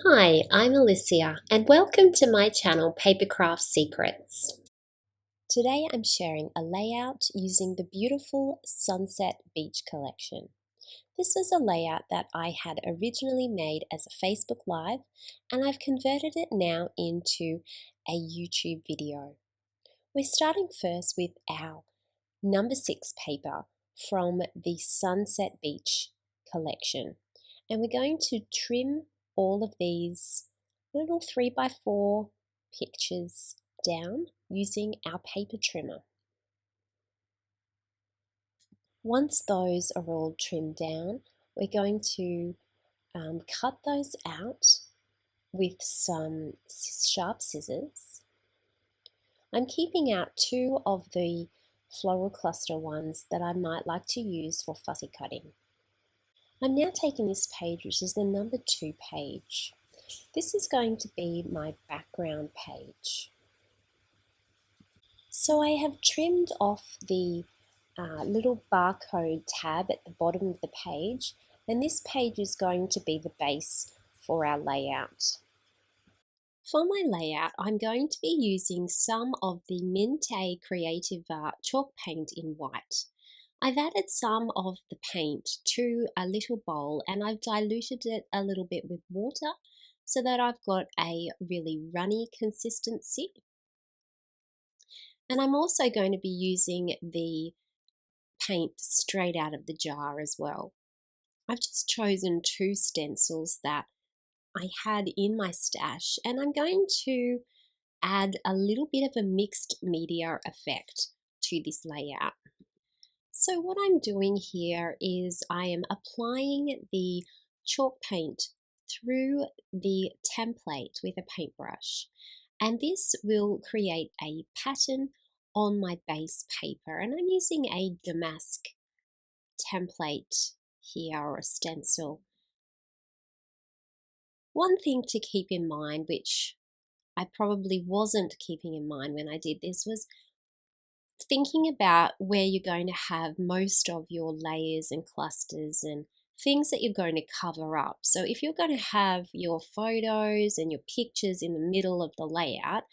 Hi, I'm Alicia and welcome to my channel Papercraft Secrets. Today I'm sharing a layout using the beautiful Sunset Beach collection. This was a layout that I had originally made as a Facebook Live and I've converted it now into a YouTube video. We're starting first with our number 6 paper from the Sunset Beach collection. And we're going to trim all of these little 3x4 pictures down using our paper trimmer. Once those are all trimmed down, we're going to cut those out with some sharp scissors. I'm keeping out 2 of the floral cluster ones that I might like to use for fussy cutting. I'm now taking this page, which is the number 2 page. This is going to be my background page. So I have trimmed off the little barcode tab at the bottom of the page, and this page is going to be the base for our layout. For my layout, I'm going to be using some of the Mintay Creative chalk paint in white. I've added some of the paint to a little bowl and I've diluted it a little bit with water so that I've got a really runny consistency. And I'm also going to be using the paint straight out of the jar as well. I've just chosen 2 stencils that I had in my stash and I'm going to add a little bit of a mixed media effect to this layout. So what I'm doing here is I am applying the chalk paint through the template with a paintbrush, and this will create a pattern on my base paper, and I'm using a damask template here, or a stencil. One thing to keep in mind, which I probably wasn't keeping in mind when I did this, was thinking about where you're going to have most of your layers and clusters and things that you're going to cover up. So if you're going to have your photos and your pictures in the middle of the layout,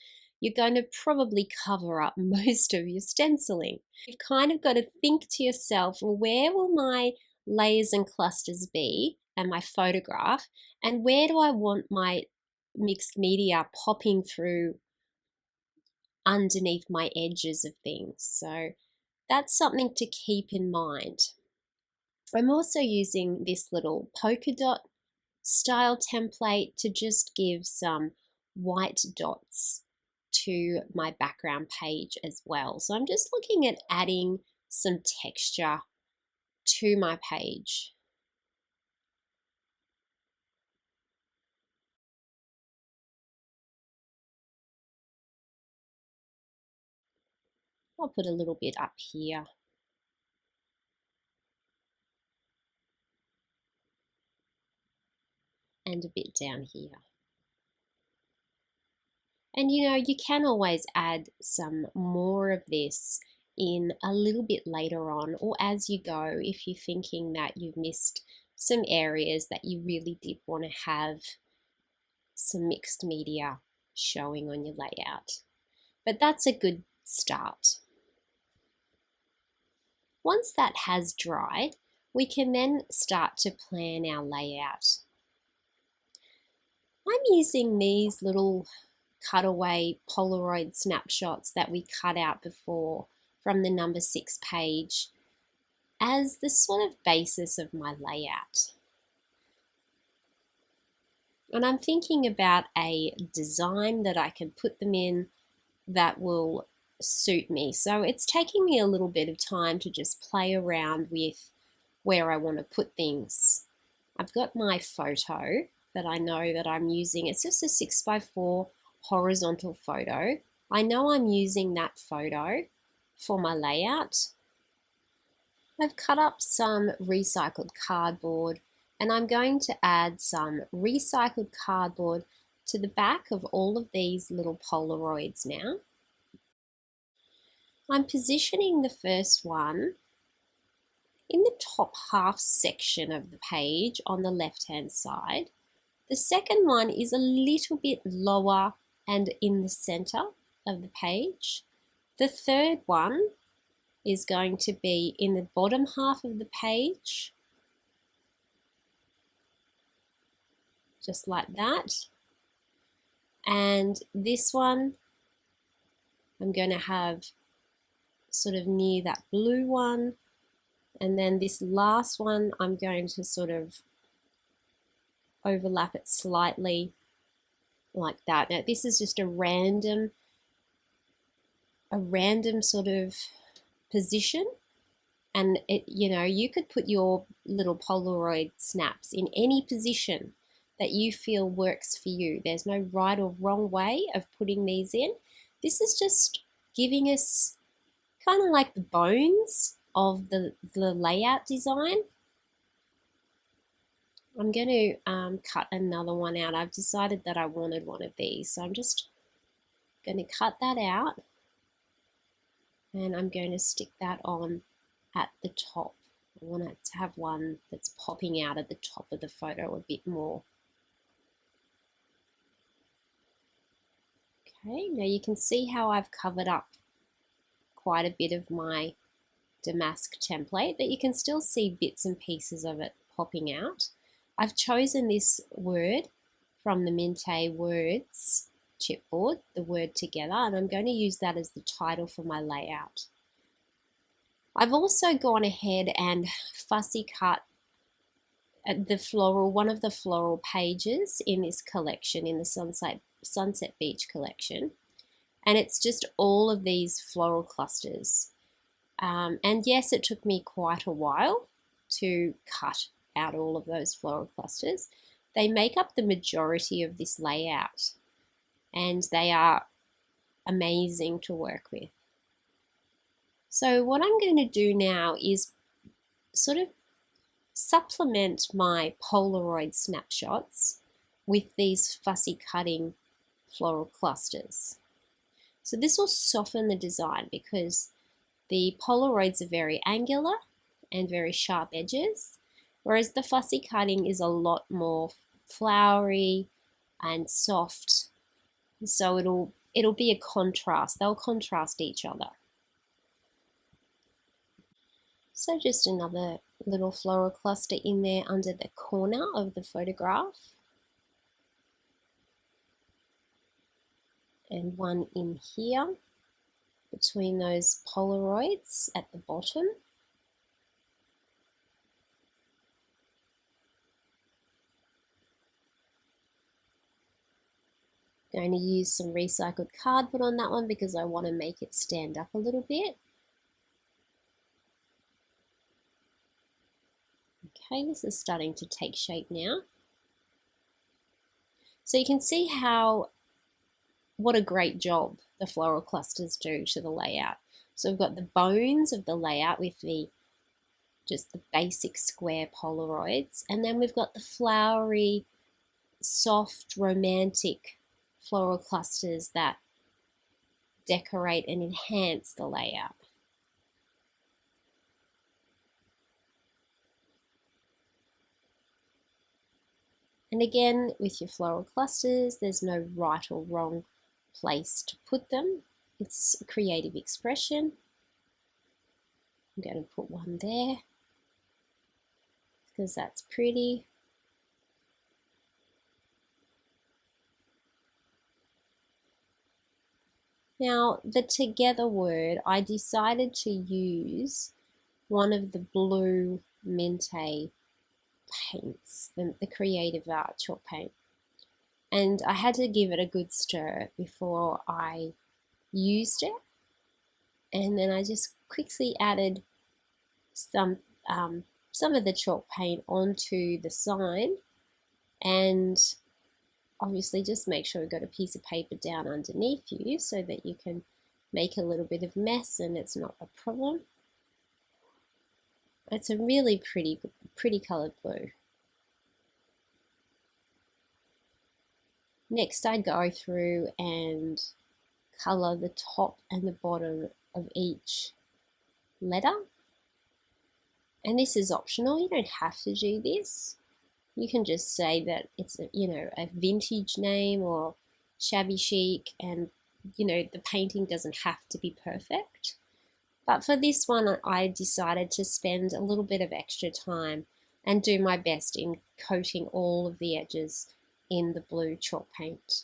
you're going to probably cover up most of your stenciling. You've kind of got to think to yourself, well, where will my layers and clusters be and my photograph, and where do I want my mixed media popping through underneath my edges of things. So that's something to keep in mind. I'm also using this little polka dot style template to just give some white dots to my background page as well. So I'm just looking at adding some texture to my page. I'll put a little bit up here. And a bit down here. And you can always add some more of this in a little bit later on or as you go if you're thinking that you've missed some areas that you really did want to have some mixed media showing on your layout. But that's a good start. Once that has dried, we can then start to plan our layout. I'm using these little cutaway Polaroid snapshots that we cut out before from the number 6 page as the sort of basis of my layout. And I'm thinking about a design that I can put them in that will suit me. So it's taking me a little bit of time to just play around with where I want to put things. I've got my photo that I know that I'm using. It's just a 6x4 horizontal photo. I know I'm using that photo for my layout. I've cut up some recycled cardboard and I'm going to add some recycled cardboard to the back of all of these little Polaroids now. I'm positioning the first one in the top half section of the page on the left hand side. The second one is a little bit lower and in the center of the page. The third one is going to be in the bottom half of the page, just like that. And this one I'm going to have sort of near that blue one, and then this last one I'm going to sort of overlap it slightly like that. Now this is just a random sort of position, and you could put your little Polaroid snaps in any position that you feel works for you. There's no right or wrong way of putting these in. This is just giving us kind of like the bones of the layout design. I'm going to cut another one out. I've decided that I wanted one of these, so I'm just going to cut that out, and I'm going to stick that on at the top. I want it to have one that's popping out at the top of the photo a bit more. Okay, now you can see how I've covered up quite a bit of my damask template, but you can still see bits and pieces of it popping out. I've chosen this word from the Mintay Words chipboard, the word together, and I'm going to use that as the title for my layout. I've also gone ahead and fussy cut the floral, one of the floral pages in this collection, in the Sunset Beach collection, and it's just all of these floral clusters. And yes, it took me quite a while to cut out all of those floral clusters. They make up the majority of this layout, and they are amazing to work with. So what I'm going to do now is sort of supplement my Polaroid snapshots with these fussy cutting floral clusters. So this will soften the design because the Polaroids are very angular and very sharp edges, whereas the fussy cutting is a lot more flowery and soft. So it'll be a contrast. They'll contrast each other. So just another little floral cluster in there under the corner of the photograph. And one in here between those Polaroids at the bottom. Going to use some recycled cardboard on that one because I want to make it stand up a little bit. Okay, this is starting to take shape now. So you can see what a great job the floral clusters do to the layout. So we've got the bones of the layout with just the basic square Polaroids, and then we've got the flowery, soft, romantic floral clusters that decorate and enhance the layout. And again, with your floral clusters, there's no right or wrong place to put them. It's a creative expression. I'm going to put one there because that's pretty. Now, the together word, I decided to use one of the blue Mintay paints, the Creative Art chalk paint. And I had to give it a good stir before I used it. And then I just quickly added some of the chalk paint onto the sign, and obviously just make sure you've got a piece of paper down underneath you so that you can make a little bit of mess and it's not a problem. It's a really pretty coloured blue. Next I go through and colour the top and the bottom of each letter. And this is optional, you don't have to do this. You can just say that it's a vintage name or shabby chic, and the painting doesn't have to be perfect. But for this one, I decided to spend a little bit of extra time and do my best in coating all of the edges in the blue chalk paint.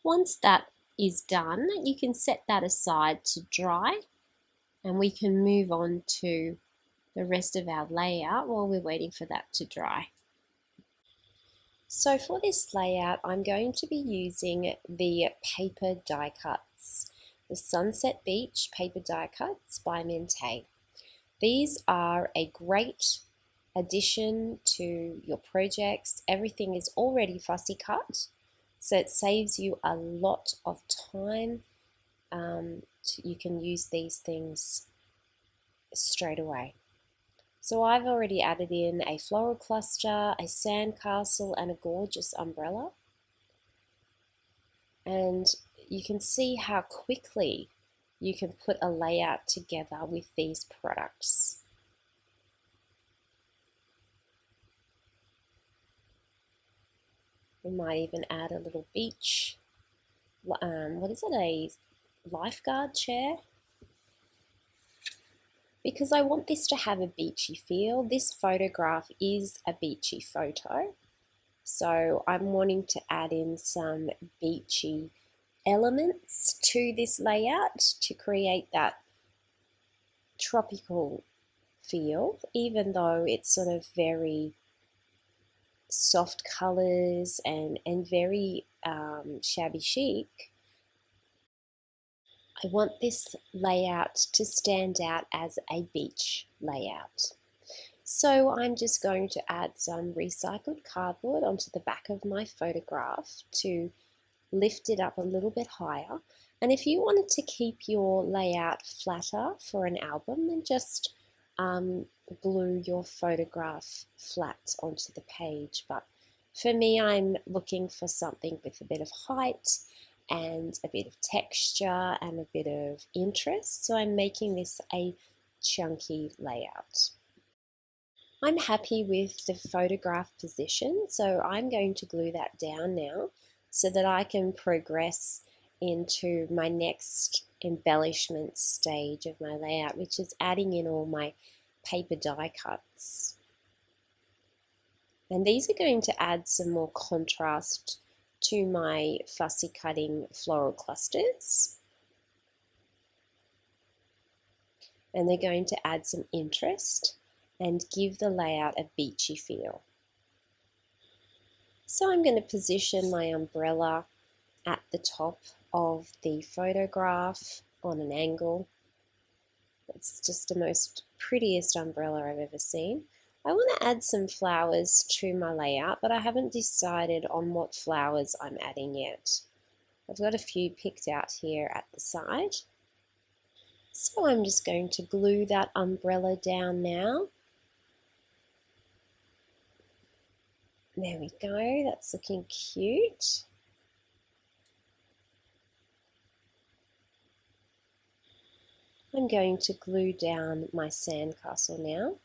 Once that is done, you can set that aside to dry, and we can move on to the rest of our layout while we're waiting for that to dry. So for this layout, I'm going to be using the paper die cuts, the Sunset Beach paper die cuts by Mintay. These are a great addition to your projects. Everything is already fussy cut, so it saves you a lot of time. You can use these things straight away. So I've already added in a floral cluster, a sandcastle, and a gorgeous umbrella. And you can see how quickly you can put a layout together with these products. We might even add a little beach, what is it, a lifeguard chair? Because I want this to have a beachy feel. This photograph is a beachy photo. So I'm wanting to add in some beachy elements to this layout to create that tropical feel, even though it's sort of very soft colors and very shabby chic. I want this layout to stand out as a beach layout. So I'm just going to add some recycled cardboard onto the back of my photograph to lift it up a little bit higher. And if you wanted to keep your layout flatter for an album, then just glue your photograph flat onto the page. But for me, I'm looking for something with a bit of height and a bit of texture and a bit of interest. So I'm making this a chunky layout. I'm happy with the photograph position, so I'm going to glue that down now so that I can progress into my next embellishment stage of my layout, which is adding in all my paper die cuts. And these are going to add some more contrast to my fussy cutting floral clusters. And they're going to add some interest and give the layout a beachy feel. So I'm going to position my umbrella at the top of the photograph on an angle. It's just the most prettiest umbrella I've ever seen. I want to add some flowers to my layout, but I haven't decided on what flowers I'm adding yet. I've got a few picked out here at the side. So I'm just going to glue that umbrella down now. There we go, that's looking cute. I'm going to glue down my sandcastle now.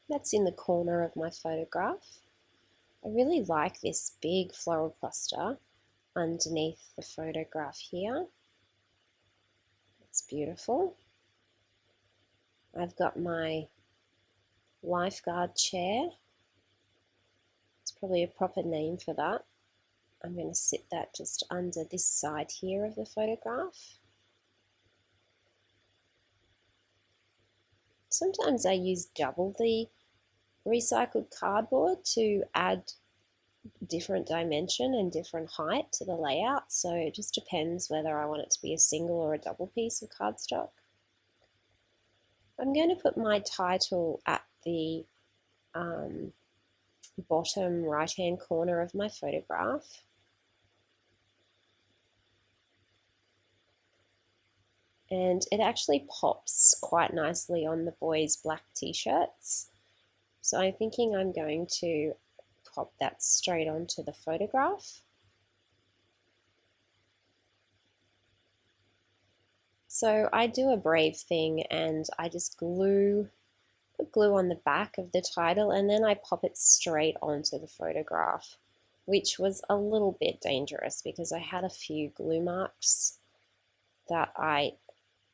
That's in the corner of my photograph. I really like this big floral cluster underneath the photograph here. It's beautiful. I've got my Lifeguard Chair. It's probably a proper name for that. I'm going to sit that just under this side here of the photograph. Sometimes I use double the recycled cardboard to add different dimension and different height to the layout, so it just depends whether I want it to be a single or a double piece of cardstock. I'm going to put my title at the bottom right hand corner of my photograph. And it actually pops quite nicely on the boys' black t-shirts. So I'm thinking I'm going to pop that straight onto the photograph. So I do a brave thing and I just glue put glue on the back of the title and then I pop it straight onto the photograph, which was a little bit dangerous because I had a few glue marks that I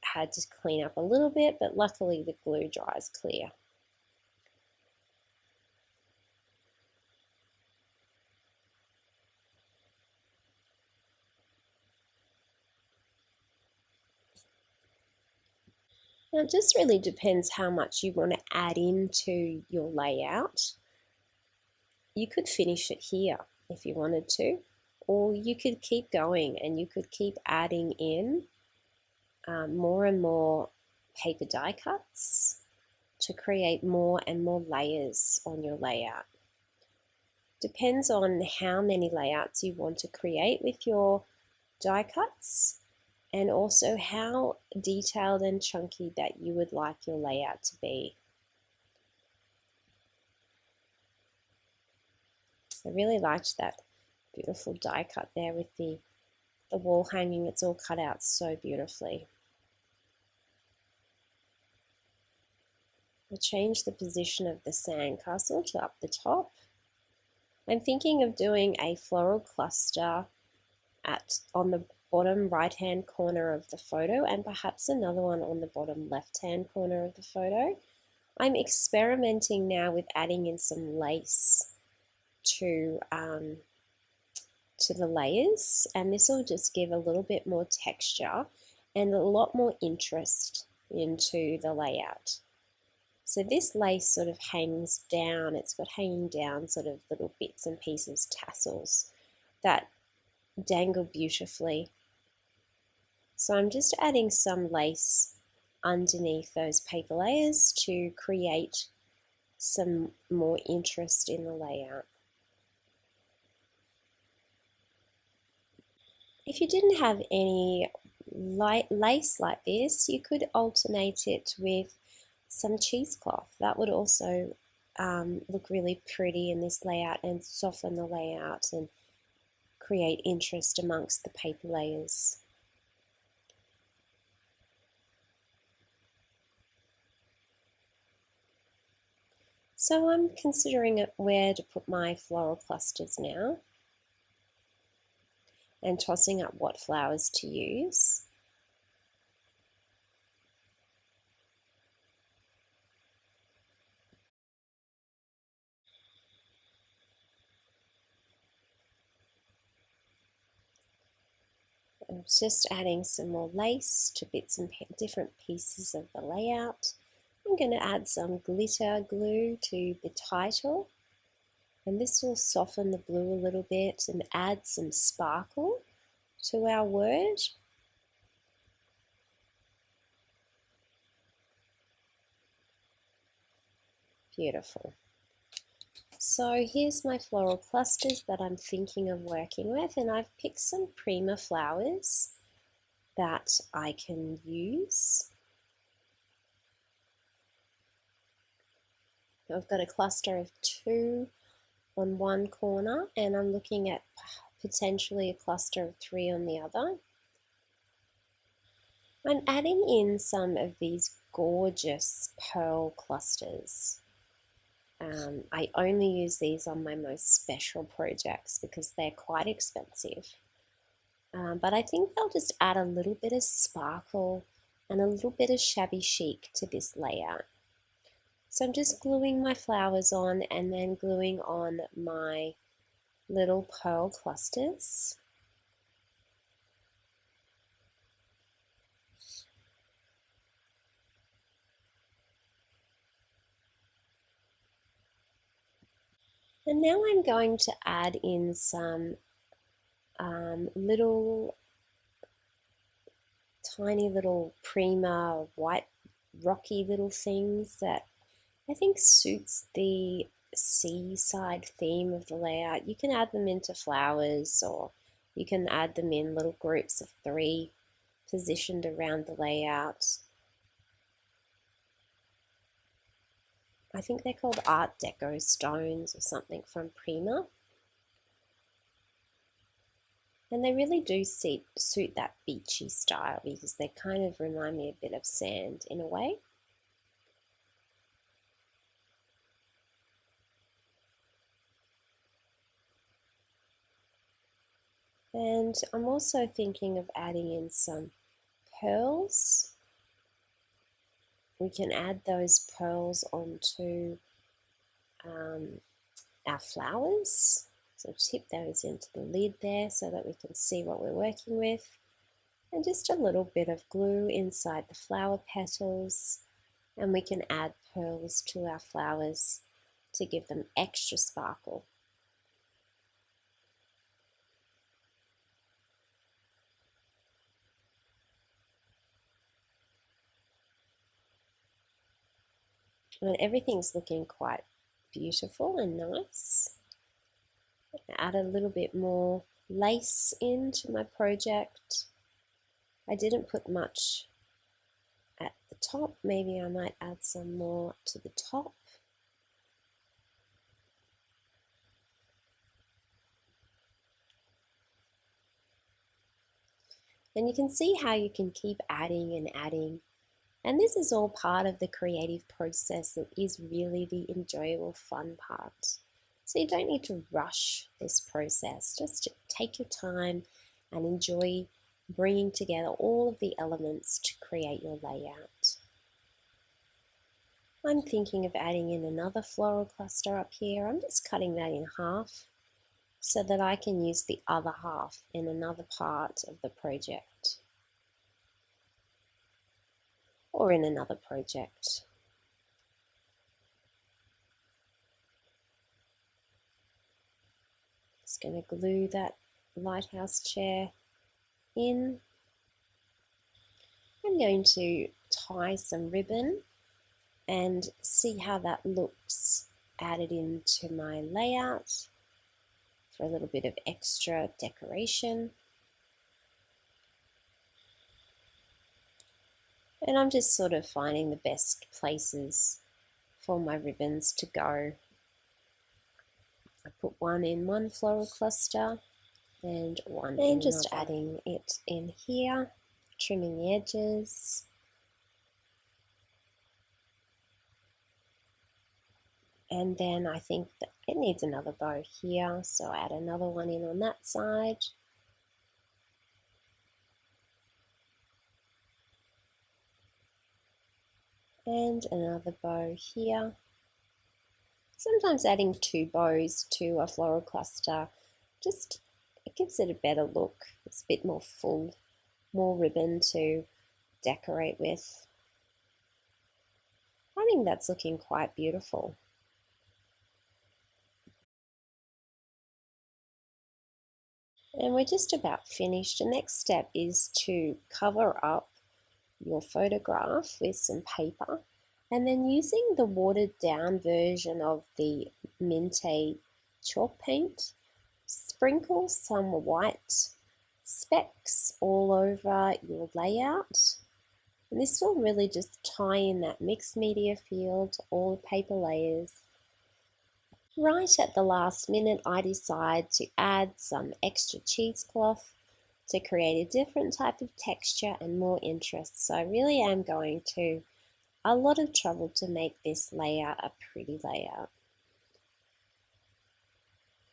had to clean up a little bit, but luckily the glue dries clear. Now it just really depends how much you want to add into your layout. You could finish it here if you wanted to, or you could keep going and you could keep adding in more and more paper die cuts to create more and more layers on your layout. Depends on how many layouts you want to create with your die cuts, and also how detailed and chunky that you would like your layout to be. I really liked that beautiful die cut there with the wall hanging. It's all cut out so beautifully. I changed the position of the sandcastle to up the top. I'm thinking of doing a floral cluster on the bottom right hand corner of the photo and perhaps another one on the bottom left hand corner of the photo. I'm experimenting now with adding in some lace to the layers, and this will just give a little bit more texture and a lot more interest into the layout. So this lace sort of hangs down, it's got hanging down sort of little bits and pieces, tassels that dangle beautifully. So I'm just adding some lace underneath those paper layers to create some more interest in the layout. If you didn't have any light lace like this, you could alternate it with some cheesecloth. That would also look really pretty in this layout and soften the layout and create interest amongst the paper layers. So I'm considering where to put my floral clusters now and tossing up what flowers to use. I'm just adding some more lace to bits and different pieces of the layout. I'm going to add some glitter glue to the title, and this will soften the blue a little bit and add some sparkle to our word. Beautiful. So here's my floral clusters that I'm thinking of working with, and I've picked some Prima flowers that I can use. I've got a cluster of 2 on one corner, and I'm looking at potentially a cluster of 3 on the other. I'm adding in some of these gorgeous pearl clusters. I only use these on my most special projects because they're quite expensive. But I think they'll just add a little bit of sparkle and a little bit of shabby chic to this layout. So I'm just gluing my flowers on and then gluing on my little pearl clusters. And now I'm going to add in some little tiny little Prima white rocky little things that I think suits the seaside theme of the layout. You can add them into flowers, or you can add them in little groups of 3 positioned around the layout. I think they're called Art Deco stones or something from Prima. And they really do suit that beachy style because they kind of remind me a bit of sand in a way. And I'm also thinking of adding in some pearls. We can add those pearls onto our flowers. So tip those into the lid there so that we can see what we're working with. And just a little bit of glue inside the flower petals, and we can add pearls to our flowers to give them extra sparkle. And everything's looking quite beautiful and nice. Add a little bit more lace into my project. I didn't put much at the top. Maybe I might add some more to the top. And you can see how you can keep adding and adding. And this is all part of the creative process that is really the enjoyable, fun part. So you don't need to rush this process. Just take your time and enjoy bringing together all of the elements to create your layout. I'm thinking of adding in another floral cluster up here. I'm just cutting that in half so that I can use the other half in another part of the project or in another project. Just going to glue that lighthouse chair in. I'm going to tie some ribbon and see how that looks added into my layout for a little bit of extra decoration. And I'm just sort of finding the best places for my ribbons to go. I put one in one floral cluster and one in just another. Adding it in here, trimming the edges. And then I think that it needs another bow here, so add another one in on that side. And another bow here. Sometimes adding two bows to a floral cluster just it gives it a better look. It's a bit more full, more ribbon to decorate with. I think that's looking quite beautiful. And we're just about finished. The next step is to cover up your photograph with some paper, and then using the watered down version of the Mintay chalk paint, sprinkle some white specks all over your layout. And this will really just tie in that mixed media feel to all the paper layers. Right at the last minute, I decide to add some extra cheesecloth to create a different type of texture and more interest. So I really am going to a lot of trouble to make this layout a pretty layout.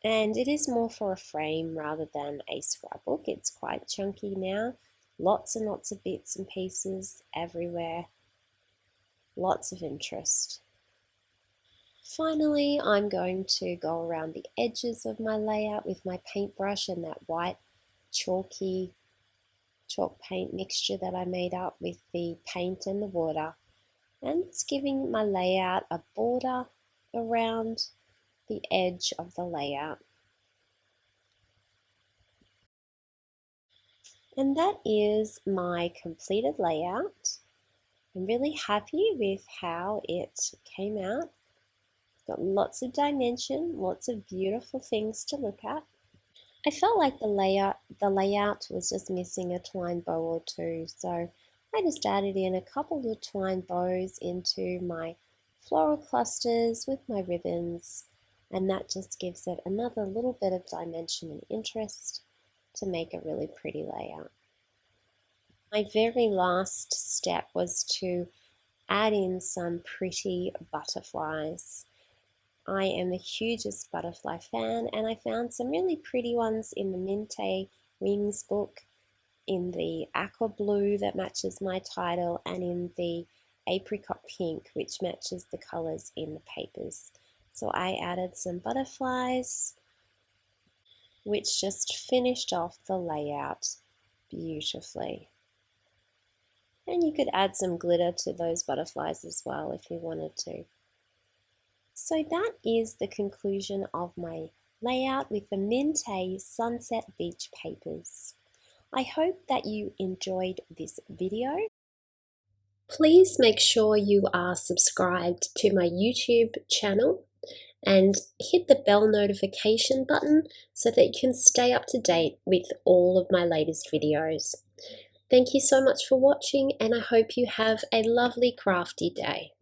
And it is more for a frame rather than a scrapbook. It's quite chunky now. Lots and lots of bits and pieces everywhere. Lots of interest. Finally, I'm going to go around the edges of my layout with my paintbrush and that white chalky chalk paint mixture that I made up with the paint and the water, and it's giving my layout a border around the edge of the layout. And that is my completed layout. I'm really happy with how it came out. Got lots of dimension, lots of beautiful things to look at. I felt like the layout was just missing a twine bow or two, so I just added in a couple of twine bows into my floral clusters with my ribbons, and that just gives it another little bit of dimension and interest to make a really pretty layout. My very last step was to add in some pretty butterflies. I am the hugest butterfly fan, and I found some really pretty ones in the Mintay Wings book in the aqua blue that matches my title, and in the apricot pink, which matches the colors in the papers. So I added some butterflies, which just finished off the layout beautifully. And you could add some glitter to those butterflies as well if you wanted to. So that is the conclusion of my layout with the Mintay Sunset Beach papers. I hope that you enjoyed this video. Please make sure you are subscribed to my YouTube channel and hit the bell notification button so that you can stay up to date with all of my latest videos. Thank you so much for watching, and I hope you have a lovely crafty day.